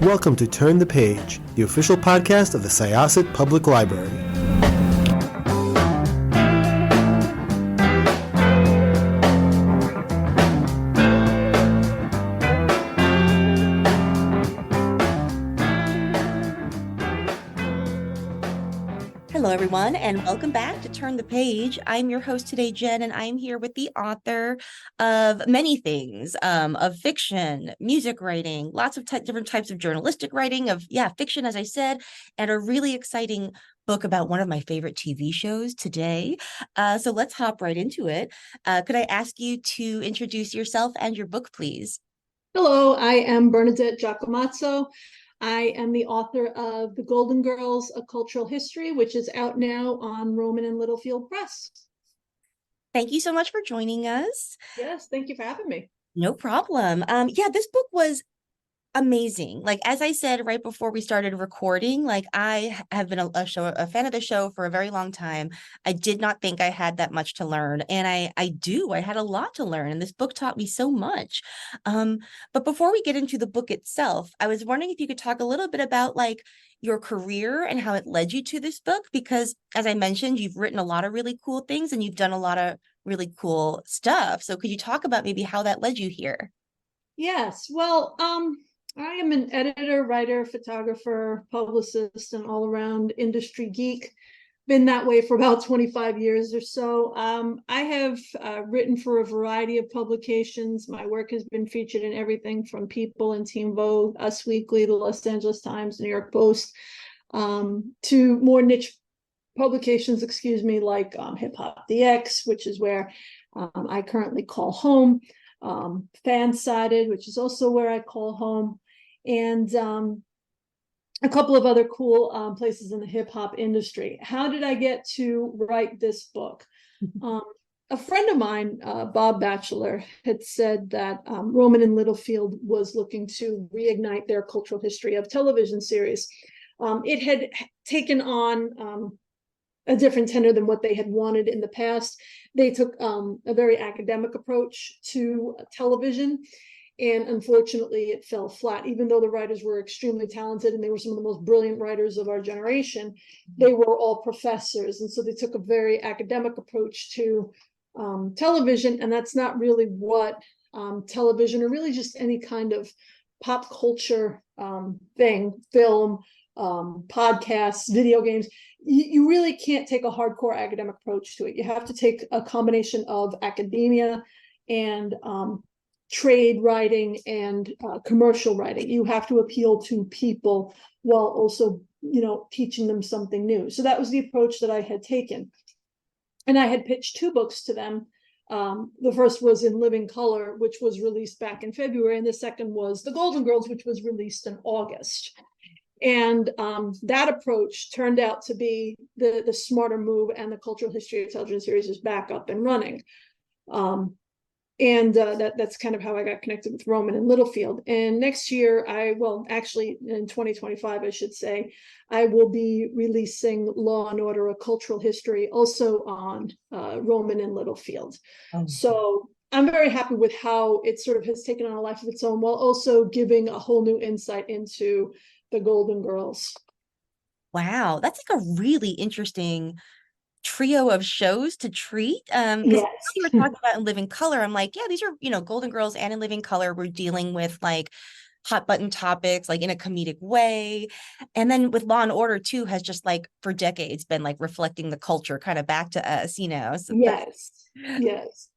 Welcome to Turn the Page, the official podcast of the Syosset Public Library. Hello, everyone, and welcome back to Turn the Page. I'm your host today, Jen, and I'm here with the author of many things, of fiction, music writing, lots of different types of journalistic writing, fiction, as I said, and a really exciting book about one of my favorite TV shows today. So let's hop right into it. Could I ask you to introduce yourself and your book, please? Hello, I am Bernadette Giacomazzo. I am the author of The Golden Girls, A Cultural History, which is out now on Rowman and Littlefield Press. Thank you so much for joining us. Yes, thank you for having me. No problem. This book was amazing. Like, as I said right before we started recording, like, I have been a fan of the show for a very long time. I did not think I had that much to learn, and I had a lot to learn, and this book taught me so much. But before we get into the book itself, I was wondering if you could talk a little bit about like your career and how it led you to this book, because as I mentioned, you've written a lot of really cool things and you've done a lot of really cool stuff. So could you talk about maybe how that led you here? Yes, well, I am an editor, writer, photographer, publicist, and all-around industry geek. Been that way for about 25 years or so. I have written for a variety of publications. My work has been featured in everything from People and Teen Vogue, Us Weekly, the Los Angeles Times, New York Post, to more niche publications, like Hip Hop DX, which is where I currently call home, Fan-Sided, which is also where I call home, and a couple of other cool places in the hip hop industry. How did I get to write this book? A friend of mine, Bob Batchelor, had said that Rowman and Littlefield was looking to reignite their cultural history of television series. It had taken on a different tenor than what they had wanted in the past. They took a very academic approach to television, and unfortunately it fell flat. Even though the writers were extremely talented and they were some of the most brilliant writers of our generation, they were all professors, and so they took a very academic approach to television, and that's not really what television, or really just any kind of pop culture thing, film, podcasts, video games, you really can't take a hardcore academic approach to it. You have to take a combination of academia and trade writing and commercial writing. You have to appeal to people while also, teaching them something new. So that was the approach that I had taken. And I had pitched two books to them. The first was In Living Color, which was released back in February, and the second was The Golden Girls, which was released in August. And that approach turned out to be the smarter move, and the cultural history of television series is back up and running. That's kind of how I got connected with Rowman and Littlefield. And next year, actually in 2025, I should say, I will be releasing Law and Order, A Cultural History, also on Rowman and Littlefield. So I'm very happy with how it sort of has taken on a life of its own, while also giving a whole new insight into the Golden Girls. Wow, that's like a really interesting trio of shows to treat. Because Yes. you were talking about In Living Color, I'm like, yeah, these are, Golden Girls, and In Living Color, we're dealing with like hot button topics, like in a comedic way. And then with Law and Order too, has just like for decades been like reflecting the culture kind of back to us, So Yes.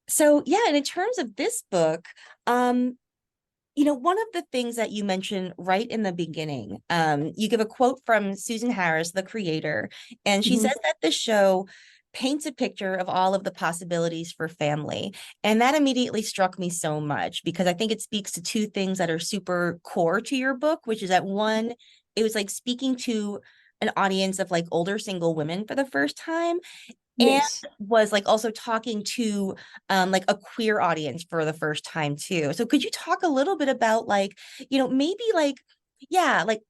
So yeah, and in terms of this book, one of the things that you mentioned right in the beginning, you give a quote from Susan Harris, the creator, and she says that the show paints a picture of all of the possibilities for family. And that immediately struck me so much, because I think it speaks to two things that are super core to your book, which is that one, it was like speaking to an audience of like older single women for the first time. Yes. And was like also talking to like a queer audience for the first time too. So could you talk a little bit about like, maybe like, yeah, like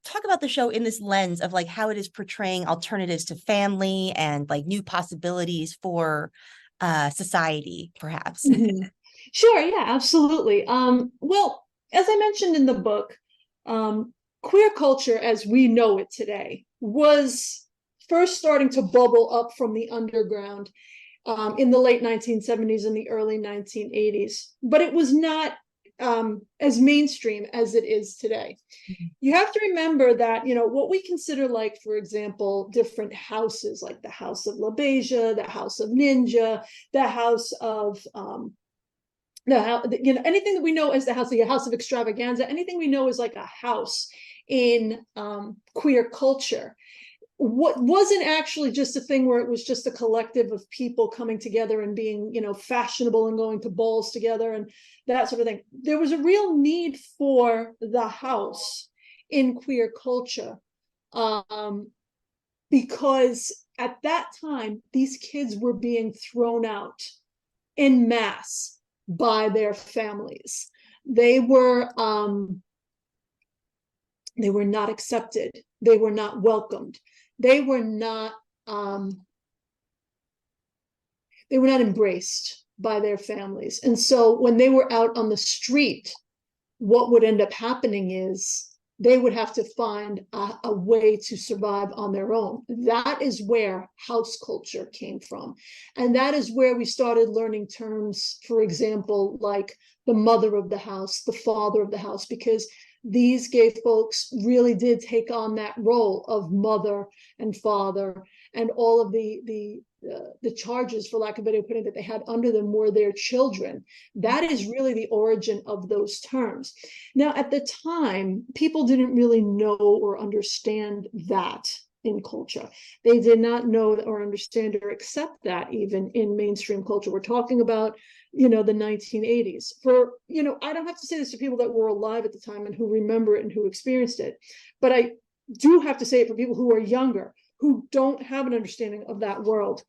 talk about the show in this lens of like how it is portraying alternatives to family and like new possibilities for society, perhaps. Sure, yeah, absolutely. Well, as I mentioned in the book, queer culture as we know it today was first starting to bubble up from the underground in the late 1970s and the early 1980s, but it was not as mainstream as it is today. Mm-hmm. You have to remember that, what we consider, like, for example, different houses, like the House of La Beja, the House of Ninja, the House of anything that we know as the House of Extravaganza, anything we know is like a house in queer culture. What wasn't actually just a thing where it was just a collective of people coming together and being, fashionable and going to balls together and that sort of thing. There was a real need for the house in queer culture, because at that time, these kids were being thrown out en masse by their families. They were not accepted. They were not welcomed. They were not embraced by their families. And so when they were out on the street, what would end up happening is they would have to find a way to survive on their own. That is where house culture came from. And that is where we started learning terms, for example, like the mother of the house, the father of the house, because these gay folks really did take on that role of mother and father, and all of the charges, for lack of a better putting, that they had under them were their children. That is really the origin of those terms. Now, at the time, people didn't really know or understand that in culture. They did not know or understand or accept that even in mainstream culture. We're talking about, the 1980s. For, I don't have to say this to people that were alive at the time and who remember it and who experienced it, but I do have to say it for people who are younger, who don't have an understanding of that world.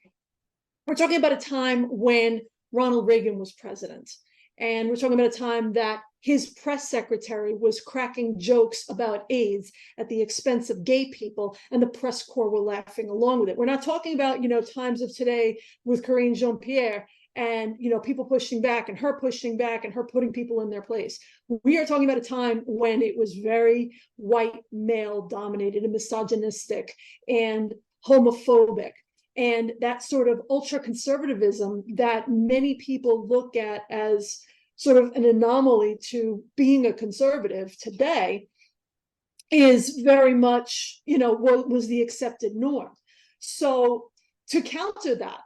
We're talking about a time when Ronald Reagan was president. And we're talking about a time that his press secretary was cracking jokes about AIDS at the expense of gay people, and the press corps were laughing along with it. We're not talking about, times of today with Karine Jean-Pierre and, people pushing back and her putting people in their place. We are talking about a time when it was very white male dominated and misogynistic and homophobic. And that sort of ultra conservatism that many people look at as sort of an anomaly to being a conservative today is very much, what was the accepted norm. So to counter that,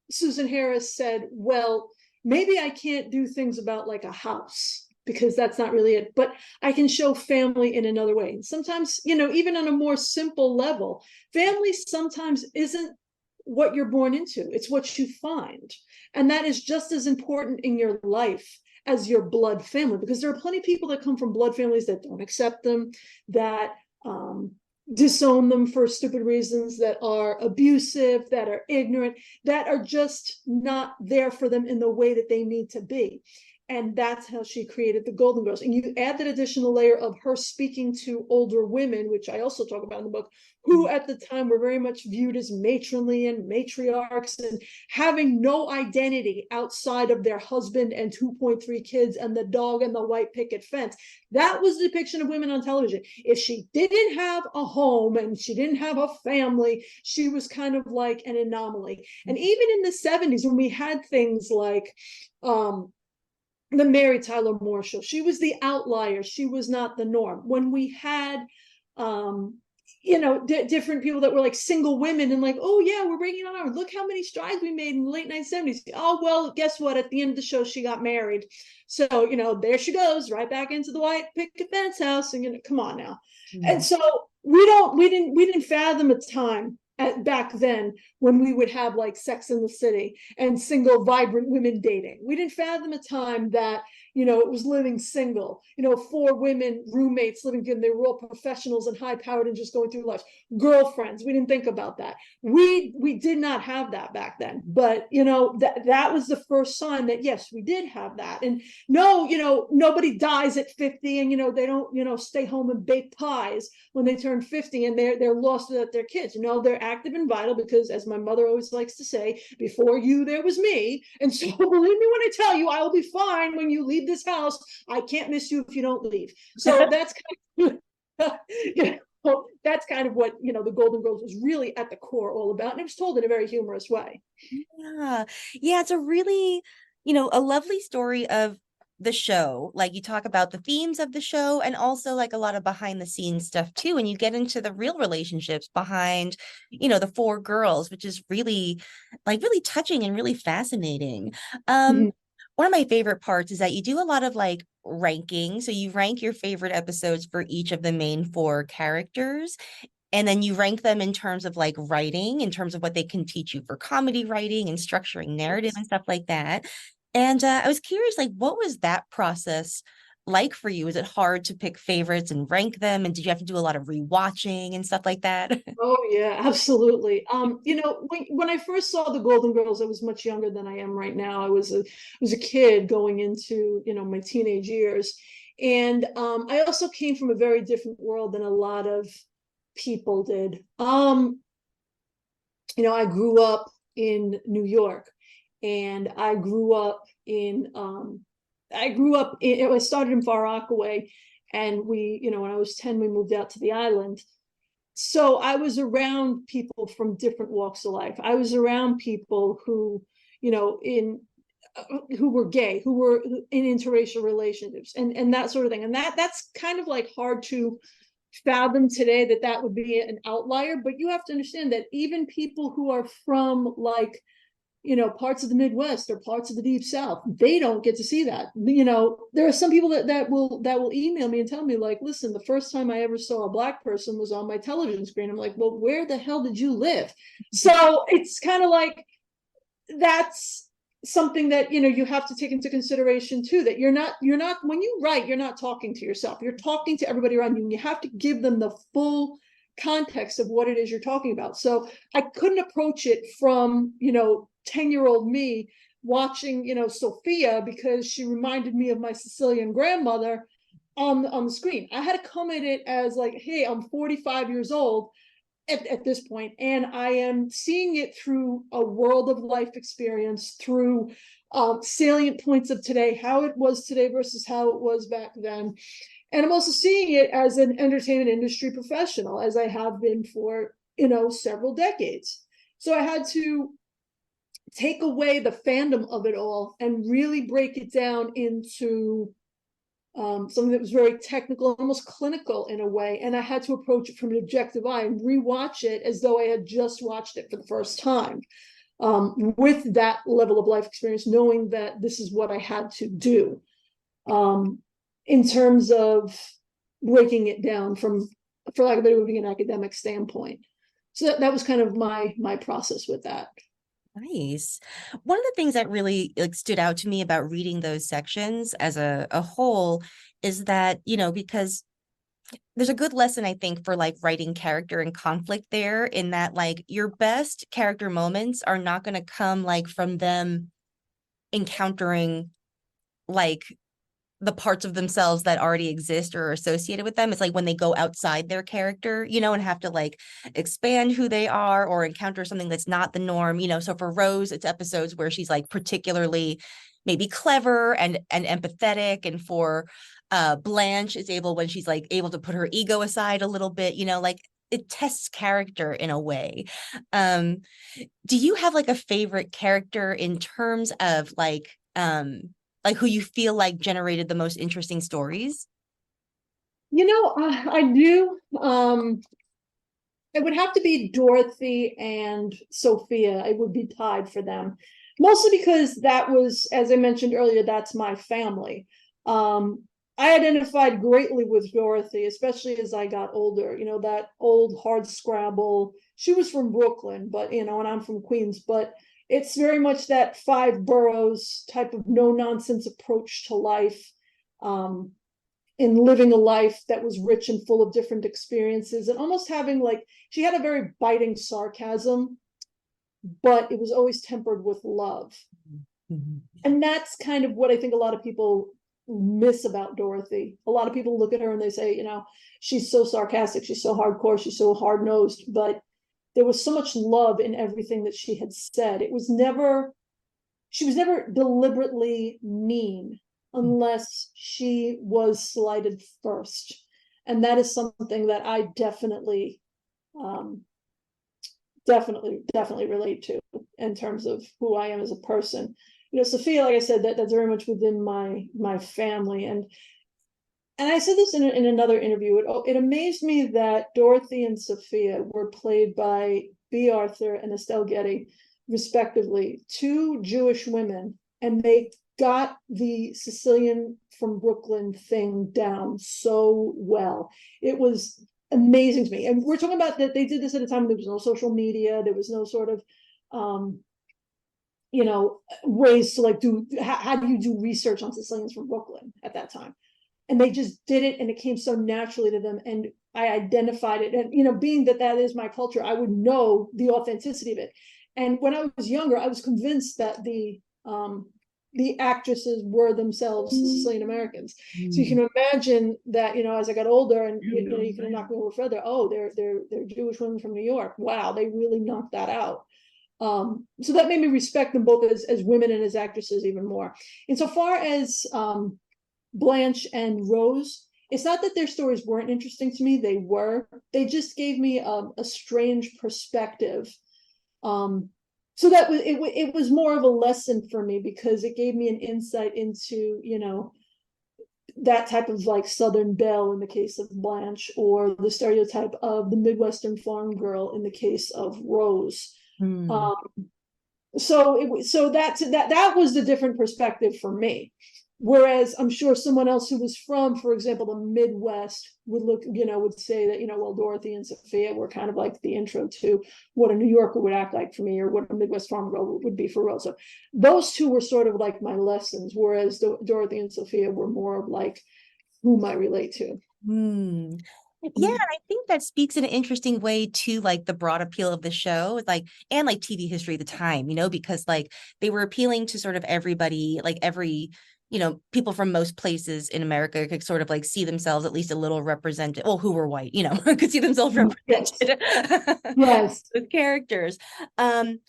Susan Harris said, well, maybe I can't do things about like a house, because that's not really it, but I can show family in another way. And sometimes, even on a more simple level, family sometimes isn't what you're born into, it's what you find. And that is just as important in your life as your blood family, because there are plenty of people that come from blood families that don't accept them, that disown them for stupid reasons, that are abusive, that are ignorant, that are just not there for them in the way that they need to be. And that's how she created the Golden Girls. And you add that additional layer of her speaking to older women, which I also talk about in the book, who at the time were very much viewed as matronly and matriarchs and having no identity outside of their husband and 2.3 kids and the dog and the white picket fence. That was the depiction of women on television. If she didn't have a home and she didn't have a family, she was kind of like an anomaly. And even in the 70s, when we had things like the Mary Tyler Moore Show, she was the outlier. She was not the norm. When we had, different people that were like single women and like, oh yeah, we're breaking on our, look how many strides we made in the late 1970s. Oh, well, guess what? At the end of the show, she got married. So, there she goes right back into the white picket fence house. And, come on now. Mm-hmm. And so we didn't fathom a time back then when we would have like Sex in the City and single vibrant women dating. We didn't fathom a time that it was living single, 4 women roommates living together. They were all professionals and high powered and just going through life. Girlfriends, we didn't think about that. We did not have that back then, but that was the first sign that yes, we did have that. And no, nobody dies at 50 and they don't stay home and bake pies when they turn 50 and they're lost without their kids. They're active and vital because, as my mother always likes to say, before you, there was me. And so believe me when I tell you, I will be fine when you leave this house. I can't miss you if you don't leave. So that's kind of, that's kind of what, the Golden Girls was really at the core all about. And it was told in a very humorous way. Yeah. Yeah, it's a really, a lovely story of the show. Like you talk about the themes of the show and also like a lot of behind the scenes stuff too. And you get into the real relationships behind, the four girls, which is really really touching and really fascinating. Mhm. One of my favorite parts is that you do a lot of like ranking. So you rank your favorite episodes for each of the main four characters. And then you rank them in terms of like writing, in terms of what they can teach you for comedy writing and structuring narrative and stuff like that. And I was curious, like, what was that process like for you? Is it hard to pick favorites and rank them? And did you have to do a lot of rewatching and stuff like that? Oh yeah, absolutely. When I first saw the Golden Girls, I was much younger than I am right now. I was a kid going into, my teenage years. And I also came from a very different world than a lot of people did. I grew up in New York, and I started in Far Rockaway, and when I was 10, we moved out to the island. So I was around people from different walks of life. I was around people who, who were gay, who were in interracial relationships, and that sort of thing. And that's kind of like hard to fathom today, that would be an outlier. But you have to understand that even people who are from like, parts of the Midwest or parts of the Deep South, they don't get to see that. There are some people that will email me and tell me like, listen, the first time I ever saw a Black person was on my television screen. I'm like, well, where the hell did you live? So it's kind of like, that's something that you have to take into consideration too, that you're not when you write, you're not talking to yourself, you're talking to everybody around you, and you have to give them the full context of what it is you're talking about. So I couldn't approach it from 10-year-old me watching Sophia, because she reminded me of my Sicilian grandmother on the screen. I had to come at it as like, hey, I'm 45 years old at this point, and I am seeing it through a world of life experience, through salient points of today, how it was today versus how it was back then. And I'm also seeing it as an entertainment industry professional, as I have been for several decades. So I had to take away the fandom of it all and really break it down into something that was very technical, almost clinical in a way. And I had to approach it from an objective eye and rewatch it as though I had just watched it for the first time, with that level of life experience, knowing that this is what I had to do, in terms of breaking it down from, for lack of a better word, an academic standpoint. So that was kind of my process with that. Nice. One of the things that really like stood out to me about reading those sections as a whole is that, because there's a good lesson, I think, for like writing character and conflict there, in that like your best character moments are not going to come like from them encountering like the parts of themselves that already exist or are associated with them. It's like when they go outside their character, and have to like expand who they are or encounter something that's not the norm. So for Rose, it's episodes where she's like particularly maybe clever and empathetic. And for Blanche, is able when she's like able to put her ego aside a little bit, like it tests character in a way. Do you have like a favorite character in terms of like who you feel like generated the most interesting stories? I do. It would have to be Dorothy and Sophia. It would be tied for them, mostly because that was, as I mentioned earlier, that's my family. I identified greatly with Dorothy, especially as I got older. That old hard scrabble. She was from Brooklyn, but and I'm from Queens, but it's very much that five boroughs type of no nonsense approach to life, in living a life that was rich and full of different experiences, and almost having like, she had a very biting sarcasm, but it was always tempered with love. Mm-hmm. And that's kind of what I think a lot of people miss about Dorothy. A lot of people look at her and they say, she's so sarcastic, she's so hardcore, she's so hard-nosed, but there was so much love in everything that she had said. She was never deliberately mean unless she was slighted first. And that is something that I definitely relate to in terms of who I am as a person. Sophia, like I said, that's very much within my family. And I said this in another interview. It amazed me that Dorothy and Sophia were played by B. Arthur and Estelle Getty, respectively, two Jewish women, and they got the Sicilian from Brooklyn thing down so well. It was amazing to me. And we're talking about that they did this at a time when there was no social media, there was no sort of ways to like how do you do research on Sicilians from Brooklyn at that time? And they just did it, and it came so naturally to them, and I identified it. And being that is my culture, I would know the authenticity of it. And when I was younger, I was convinced that the actresses were themselves Sicilian Americans. So you can imagine that, as I got older, and you can knock me a little further. Oh, they're Jewish women from New York. Wow, they really knocked that out. So that made me respect them both as women and as actresses even more. Insofar as Blanche and Rose, it's not that their stories weren't interesting to me. They were. They just gave me a strange perspective. So that was it was more of a lesson for me, because it gave me an insight into that type of like Southern belle in the case of Blanche, or the stereotype of the Midwestern farm girl in the case of Rose. So that was the different perspective for me. Whereas I'm sure someone else who was from, for example, the Midwest would say that, well, Dorothy and Sophia were kind of like the intro to what a New Yorker would act like for me, or what a Midwest farm girl would be for Rose. So those two were sort of like my lessons, whereas Dorothy and Sophia were more of like whom I relate to. Yeah, and I think that speaks in an interesting way to like the broad appeal of the show, and TV history at the time, because like they were appealing to sort of everybody, like every people from most places in America could sort of like see themselves at least a little represented, who were white, could see themselves represented. Yes. With characters. And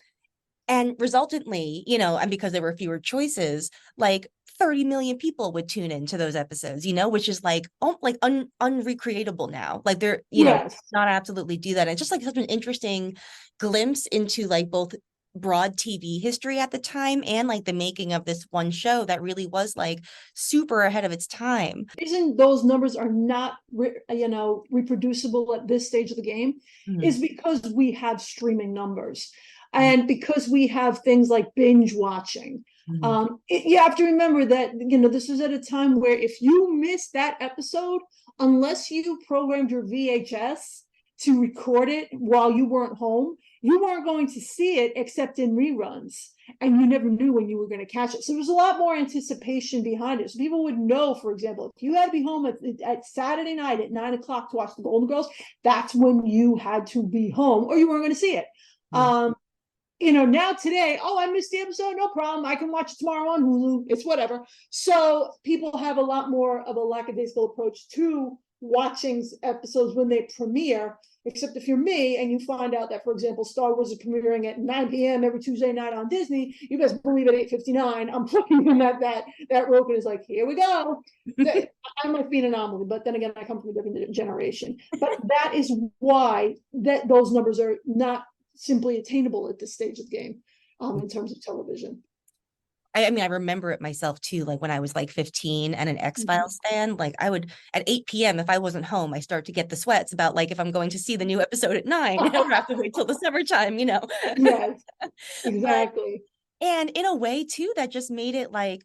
resultantly, and because there were fewer choices, like 30 million people would tune into those episodes, which is like unrecreatable now. Like they're, Yes. not absolutely do that. And it's just like such an interesting glimpse into like both broad TV history at the time and like the making of this one show that really was like super ahead of its time. The reason those numbers are not reproducible at this stage of the game is because we have streaming numbers, and because we have things like binge watching. You have to remember that this was at a time where if you missed that episode, unless you programmed your VHS to record it while you weren't home, you weren't going to see it except in reruns, and you never knew when you were going to catch it. So there's a lot more anticipation behind it. So people would know, for example, if you had to be home at Saturday night at 9 o'clock to watch the Golden Girls, that's when you had to be home, or you weren't going to see it. Now today, I missed the episode, no problem. I can watch it tomorrow on Hulu. It's whatever. So people have a lot more of a lackadaisical approach to watching episodes when they premiere, except if you're me and you find out that, for example, Star Wars is premiering at 9 p.m. every Tuesday night on Disney, you best believe at 8:59, I'm looking in that rope and is like, here we go. I might be an anomaly, but then again, I come from a different generation. But that is why those numbers are not simply attainable at this stage of the game in terms of television. I mean, I remember it myself too, like when I was like 15 and an X-Files fan, like I would at 8 p.m. if I wasn't home, I start to get the sweats about like if I'm going to see the new episode at 9, I don't have to wait till the summertime, Yes, exactly. And in a way too, that just made it like,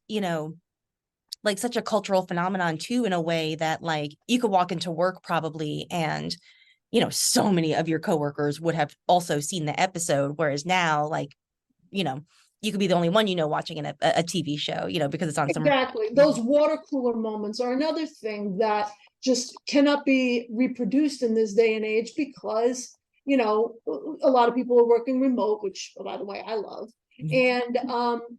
like such a cultural phenomenon too, in a way that like you could walk into work probably and so many of your coworkers would have also seen the episode, whereas now like you could be the only one watching a TV show, because it's on some. Exactly. Those water cooler moments are another thing that just cannot be reproduced in this day and age, because a lot of people are working remote, which, by the way, I love. And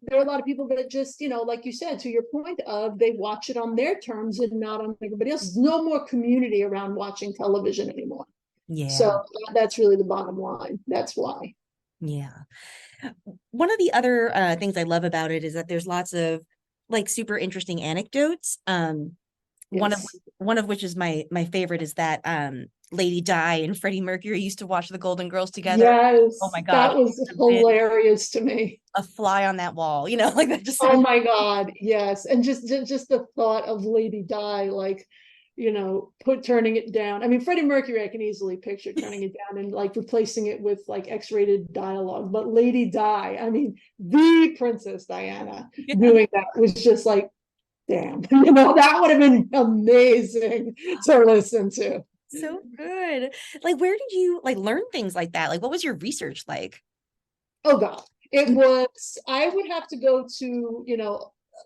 there are a lot of people that just, like you said, to your point of, they watch it on their terms and not on everybody else. There's no more community around watching television anymore. Yeah. So that's really the bottom line. That's why. Yeah. One of the other things I love about it is that there's lots of like super interesting anecdotes. One of Yes. one of which is my favorite is that Lady Di and Freddie Mercury used to watch the Golden Girls together. Oh Yes, my God, that it was must have been hilarious to me. a fly on that wall, like that just Oh sounds. my God, yes. And just the thought of Lady Di, like, turning it down. I mean, Freddie Mercury, I can easily picture turning it down and like replacing it with like X-rated dialogue. But Lady Di, I mean, the Princess Diana Yeah, doing that was just like, damn, that would have been amazing to listen to. so good. Like, where did you like learn things like that? Like, what was your research like? Oh God. I would have to go to,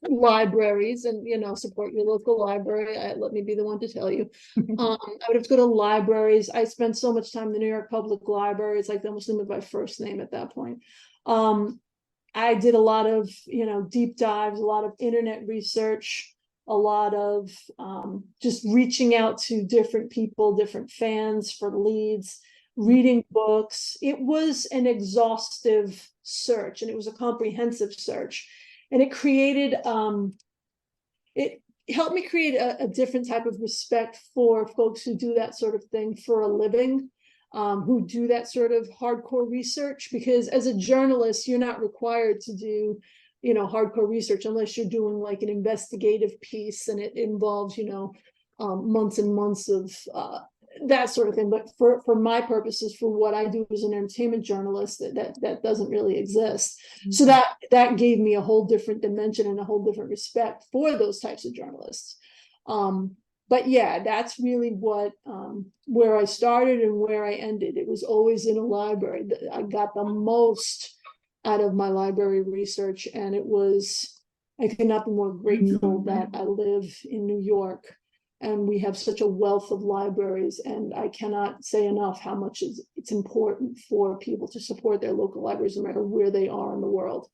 libraries and, support your local library. Let me be the one to tell you. I would have to go to libraries. I spent so much time in the New York Public Library. It's like they almost knew me by first name at that point. I did a lot of, deep dives, a lot of internet research, a lot of just reaching out to different people, different fans for leads, reading books. It was an exhaustive search and it was a comprehensive search. And it helped me create a different type of respect for folks who do that sort of thing for a living, who do that sort of hardcore research. Because as a journalist, you're not required to do, hardcore research unless you're doing like an investigative piece and it involves, months and months of that sort of thing. But for my purposes, for what I do as an entertainment journalist, that doesn't really exist. So that gave me a whole different dimension and a whole different respect for those types of journalists. But yeah, that's really what where I started and where I ended. It was always in a library. I got the most out of my library research, and I could not be more grateful that I live in New York and we have such a wealth of libraries. And I cannot say enough how much it's important for people to support their local libraries, no matter where they are in the world,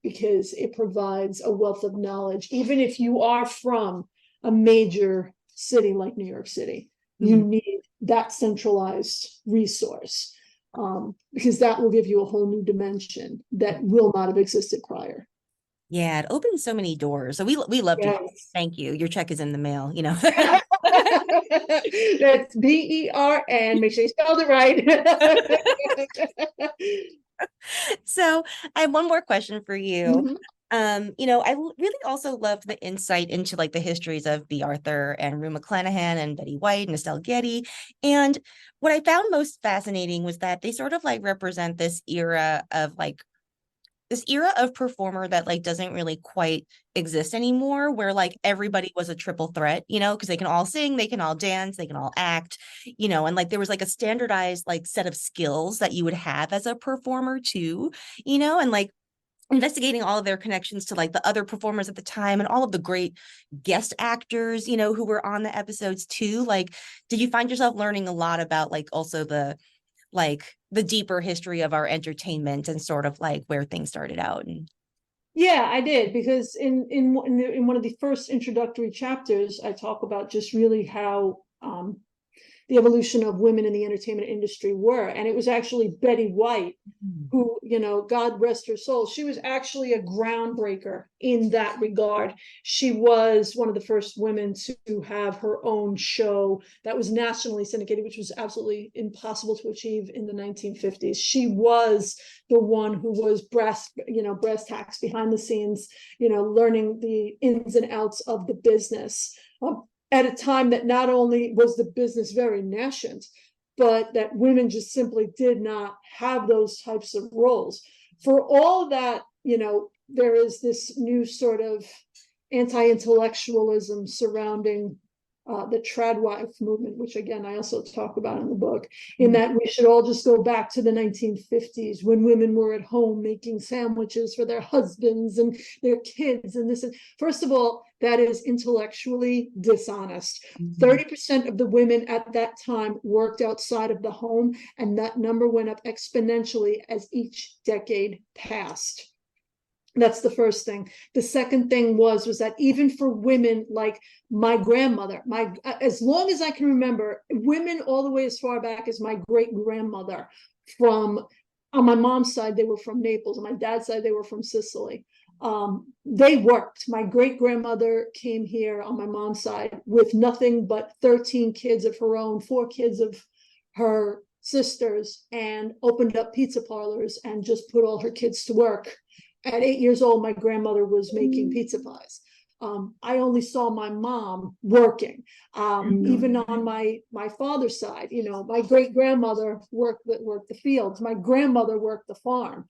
because it provides a wealth of knowledge. Even if you are from a major city like New York City, you need that centralized resource, because that will give you a whole new dimension that will not have existed prior. Yeah, it opens so many doors. So we love to hear. Yes. Thank you. Your check is in the mail, That's BERN. Make sure you spelled it right. So I have one more question for you. Mhm. Really also love the insight into like the histories of B. Arthur and Rue McClanahan and Betty White and Estelle Getty. And what I found most fascinating was that they sort of like represent this era of performer that like doesn't really quite exist anymore, where like everybody was a triple threat, because they can all sing, they can all dance, they can all act, and like there was like a standardized like set of skills that you would have as a performer too, and like investigating all of their connections to like the other performers at the time and all of the great guest actors, who were on the episodes too. Like, did you find yourself learning a lot about like also the deeper history of our entertainment and sort of like where things started out? And Yeah, I did, because in one of the first introductory chapters, I talk about just really how the evolution of women in the entertainment industry were. And it was actually Betty White who, God rest her soul, she was actually a groundbreaker in that regard. She was one of the first women to have her own show that was nationally syndicated, which was absolutely impossible to achieve in the 1950s. She was the one who was brass tacks behind the scenes, learning the ins and outs of the business. At a time that not only was the business very nascent, but that women just simply did not have those types of roles. For all that, there is this new sort of anti-intellectualism surrounding the tradwife movement, which again I also talk about in the book, in that we should all just go back to the 1950s when women were at home making sandwiches for their husbands and their kids. And this is, first of all, that is intellectually dishonest. 30% of the women at that time worked outside of the home, and that number went up exponentially as each decade passed. That's the first thing. The second thing was that even for women like my grandmother, as long as I can remember, women all the way as far back as my great grandmother, from on my mom's side, they were from Naples. On my dad's side, they were from Sicily. They worked. My great grandmother came here on my mom's side with nothing but 13 kids of her own, 4 kids of her sisters, and opened up pizza parlors and just put all her kids to work. At 8 years old, my grandmother was making pizza pies. I only saw my mom working. Even on my father's side, my great grandmother worked the fields. My grandmother worked the farm.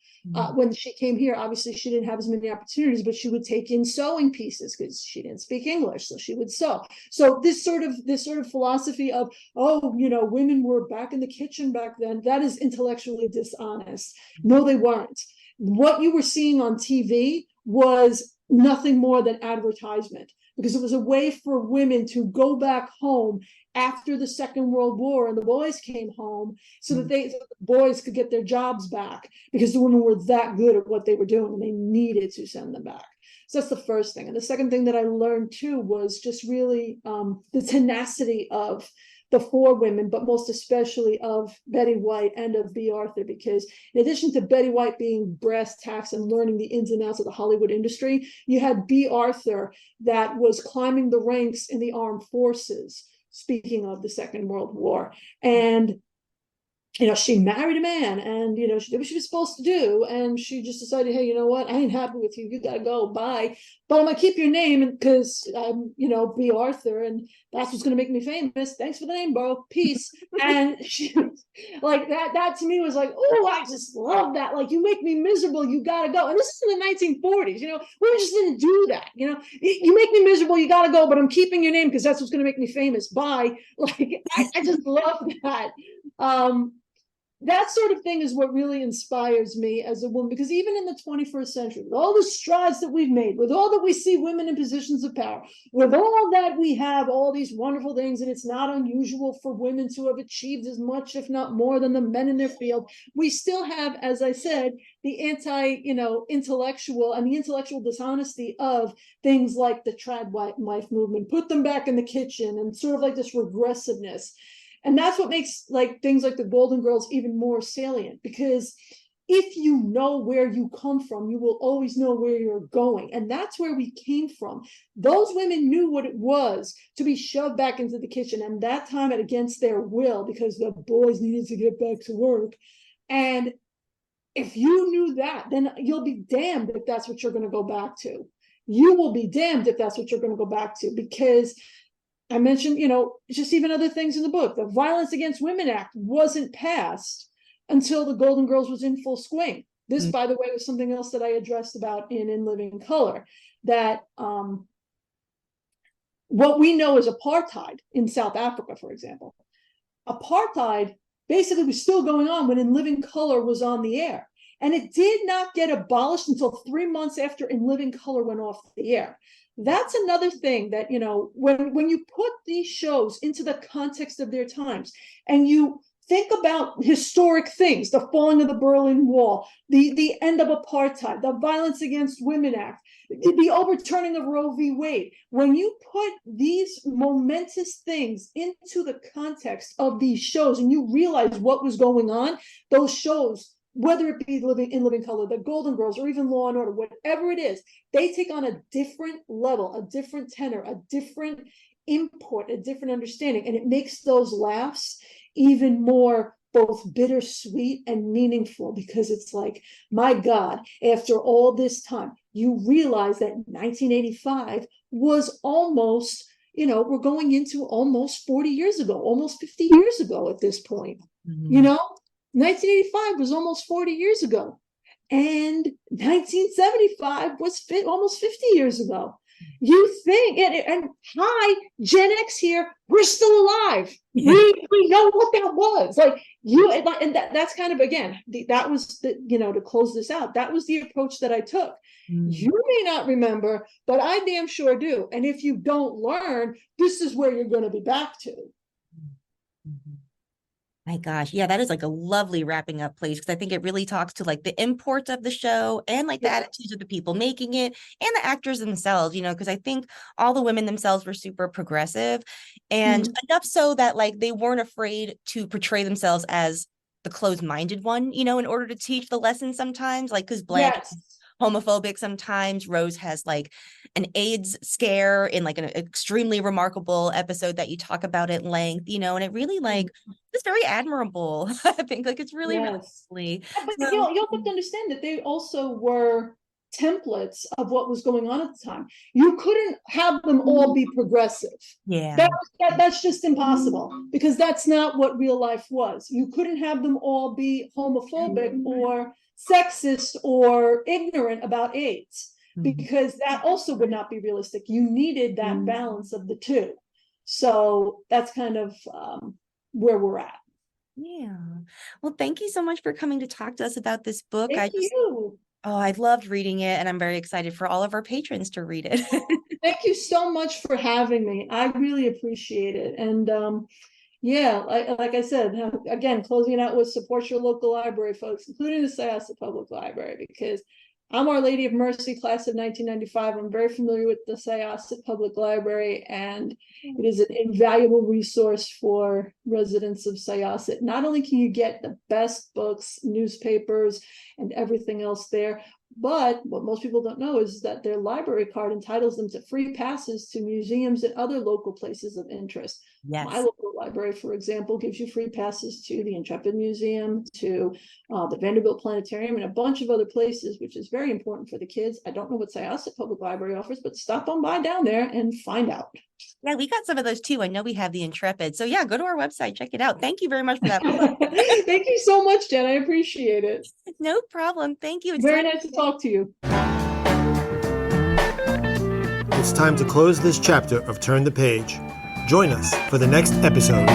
When she came here, obviously she didn't have as many opportunities, but she would take in sewing pieces because she didn't speak English, so she would sew. So this sort of philosophy of, women were back in the kitchen back then, that is intellectually dishonest. No, they weren't. What you were seeing on TV was nothing more than advertisement, because it was a way for women to go back home after the Second World War and the boys came home, so that the boys could get their jobs back, because the women were that good at what they were doing and they needed to send them back. So that's the first thing. And the second thing that I learned too was just really the tenacity of the 4 women, but most especially of Betty White and of Bea Arthur, because in addition to Betty White being brass tacks and learning the ins and outs of the Hollywood industry, you had Bea Arthur that was climbing the ranks in the armed forces, speaking of the Second World War. And she married a man, and she did what she was supposed to do, and she just decided, hey, you know what, I ain't happy with you, you gotta go, bye, but I'm gonna keep your name because I'm Bea Arthur, and that's what's gonna make me famous. Thanks for the name, bro, peace. And she like that to me was like, oh, I just love that. Like, you make me miserable, you gotta go. And this is in the 1940s. We just didn't do that. You make me miserable, you gotta go, but I'm keeping your name because that's what's gonna make me famous, bye. Like, I just love that. That sort of thing is what really inspires me as a woman, because even in the 21st century, with all the strides that we've made, with all that we see women in positions of power, with all that we have, all these wonderful things, and it's not unusual for women to have achieved as much, if not more, than the men in their field, we still have, as I said, the intellectual and the intellectual dishonesty of things like the trad wife movement, put them back in the kitchen, and sort of like this regressiveness. And that's what makes things like the Golden Girls even more salient, because if you know where you come from, you will always know where you're going. And that's where we came from. Those women knew what it was to be shoved back into the kitchen, and that time against their will, because the boys needed to get back to work. And if you knew that, then you'll be damned if that's what you're going to go back to. You will be damned if that's what you're going to go back to, because I mentioned, just even other things in the book. The Violence Against Women Act wasn't passed until the Golden Girls was in full swing. This, by the way, was something else that I addressed about in Living Color, that what we know as apartheid in South Africa, for example, apartheid basically was still going on when In Living Color was on the air. And it did not get abolished until 3 months after In Living Color went off the air. That's another thing that, when you put these shows into the context of their times, and you think about historic things, the falling of the Berlin Wall, the end of apartheid, the Violence Against Women Act, the overturning of Roe v. Wade, when you put these momentous things into the context of these shows and you realize what was going on, those shows, whether it be In Living Color, the Golden Girls, or even Law and Order, whatever it is, they take on a different level, a different tenor, a different import, a different understanding. And it makes those laughs even more both bittersweet and meaningful, because it's like, my God, after all this time, you realize that 1985 was almost, we're going into almost 40 years ago, almost 50 years ago at this point. 1985 was almost 40 years ago, and 1975 was almost 50 years ago. You think, and hi, Gen X here, we're still alive. We know what that was. That's kind of, again, that was to close this out, that was the approach that I took. You may not remember, but I damn sure do. And if you don't learn, this is where you're going to be back to. My gosh. Yeah, that is like a lovely wrapping up place because I think it really talks to like the import of the show and like the Yeah. attitudes of the people making it and the actors themselves, because I think all the women themselves were super progressive and Mhm. enough so that like they weren't afraid to portray themselves as the closed-minded one, in order to teach the lesson sometimes, like because Blanche Yes. homophobic sometimes. Rose has like an AIDS scare in like an extremely remarkable episode that you talk about at length, and it really like it's very admirable. I think like it's really, really Yes. lovely. But So you also have to understand that they also were templates of what was going on at the time. You couldn't have them all be progressive. yeah. That's just impossible because that's not what real life was. You couldn't have them all be homophobic or sexist or ignorant about AIDS because that also would not be realistic. You needed that balance of the two. So that's kind of where we're at. Yeah. Well, thank you so much for coming to talk to us about this book. Thank you. I've loved reading it and I'm very excited for all of our patrons to read it. Thank you so much for having me. I really appreciate it. And yeah, like I said, again, closing it out with support your local library, folks, including the Syosset Public Library, because I'm Our Lady of Mercy, class of 1995. I'm very familiar with the Syosset Public Library, and it is an invaluable resource for residents of Syosset. Not only can you get the best books, newspapers, and everything else there, but what most people don't know is that their library card entitles them to free passes to museums and other local places of interest. My Yes. local library, for example, gives you free passes to the Intrepid Museum, to the Vanderbilt Planetarium, and a bunch of other places, which is very important for the kids. I don't know what Syosset Public Library offers, but stop on by down there and find out. Yeah, we got some of those too. I know we have the Intrepid. So yeah, go to our website, check it out. Thank you very much for that. Thank you so much, Jen. I appreciate it. No problem. Thank you. It's Very time- nice to talk to you. It's time to close this chapter of Turn the Page. Join us for the next episode.